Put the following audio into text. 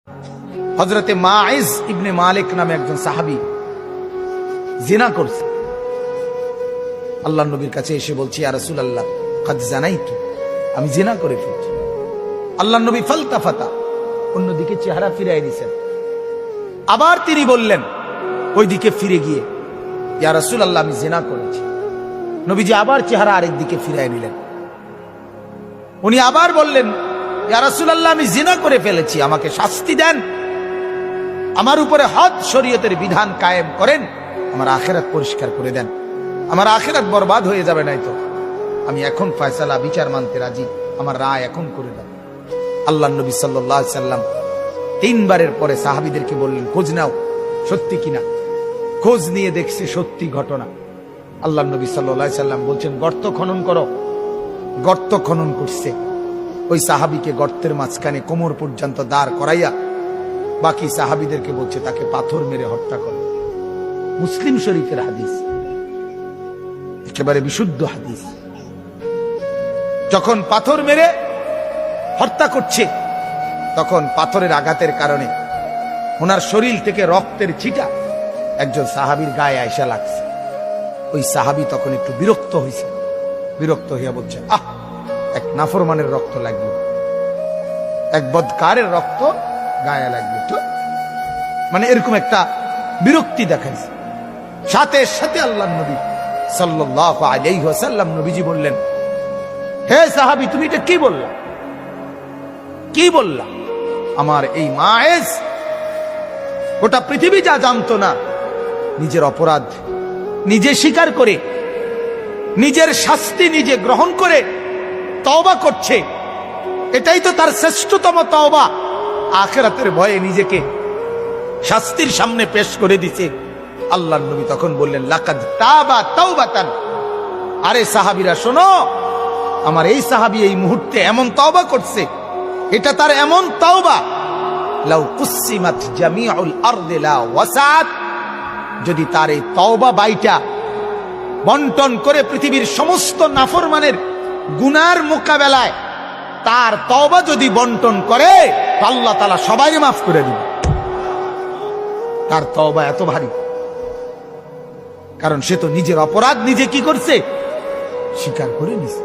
হযরতে মাইজ ইবনে মালিক নামে একজন সাহাবী জিনা করছে। আল্লাহর নবীর কাছে এসে বলছি, ইয়া রাসূলুল্লাহ কাদ জানাইতু, আমি জিনা করে ফেলেছি। আল্লাহর নবী ফালতাফাতা, অন্যদিকে চেহারা ফিরিয়ে দিয়েছেন। আবার তিনি বললেন ওইদিকে ফিরে গিয়ে, ইয়া রাসূলুল্লাহ আমি জিনা করেছি। নবীজি আবার চেহারা আরেক দিকে ফিরিয়ে নিলেন। উনি আবার বললেন, ইয়া রাসূলুল্লাহ আমি জিনা করে ফেলেছি, আমাকে শাস্তি দেন, আমার উপরে হদ শরীয়তের বিধান কায়েম করেন, আমার আখিরাত পরিষ্কার করে দেন, আমার আখিরাত বরবাদ হয়ে যাবে নাই তো। আমি এখন ফয়সালা বিচার মানতে রাজি, আমার রায় এখন করে দেন। আল্লাহর নবী সাল্লাল্লাহু আলাইহি সাল্লাম তিনবারের পরে সাহাবীদেরকে বললেন, খোঁজ নাও সত্যি কিনা। খোঁজ নিয়ে দেখছে সত্যি ঘটনা। আল্লাহর নবী সাল্লাল্লাহু আলাইহি সাল্লাম বলছেন, গর্ত খনন করো। গর্ত খনন করছে। ওই সাহাবীকে গর্তের মাঝখানে কোমর পর্যন্ত দাঁড় করাইয়া বাকি সাহাবীদেরকে বলছে তাকে পাথর মেরে হত্যা করো। মুসলিম শরীফের হাদিস, একেবারে বিশুদ্ধ হাদিস। যখন পাথর মেরে হত্যা করছে, তখন পাথরের আঘাতের কারণে ওনার শরীর থেকে রক্তের ছিটা একজন সাহাবীর গায়ে আয়সা লাগছে। ওই সাহাবী তখন একটু বিরক্ত হয়েছে। বিরক্ত হইয়া বলছে, আহ, এক নাফরমানের রক্ত লাগবে, এক বদকারের রক্ত গায়ে লাগবে তো, মানে এরকম একটা বিরক্তি দেখাইছে। সাথে সাথে আল্লাহর নবী সাল্লাল্লাহু আলাইহি ওয়াসাল্লাম নবীজি বললেন, হে সাহাবী তুমি এটা কি বললা, কি বললা? আমার এই মায়েজ গোটা পৃথিবী যা জানতো না, নিজের অপরাধ নিজে স্বীকার করে, নিজের শাস্তি নিজে গ্রহণ করে তওবা করছে। এটাই তো তার শ্রেষ্ঠতম তওবা। আখিরাতের ভয়ে নিজেকে শাস্তির সামনে পেশ করে দিছে। আল্লাহর নবী তখন বললেন, লাকাদ তাবা তাওবাতান। আরে সাহাবীরা শোনো, আমার এই সাহাবী এই মুহূর্তে এমন তওবা করছে, এটা তার এমন তওবা, লাউ কুসিমাত জামিউল আরদি লা ওয়াসাত। যদি তার এই তওবা বাইটা বন্টন করে পৃথিবীর সমস্ত নাফরমানের গুনার মোকাবেলায় তার তওবা যদি বন্টন করে, আল্লাহ তাআলা সবাই মাফ করে দিবে। তার তওবা এত ভারী, কারণ সে তো নিজের অপরাধ নিজে কি করছে, স্বীকার করে নিছে।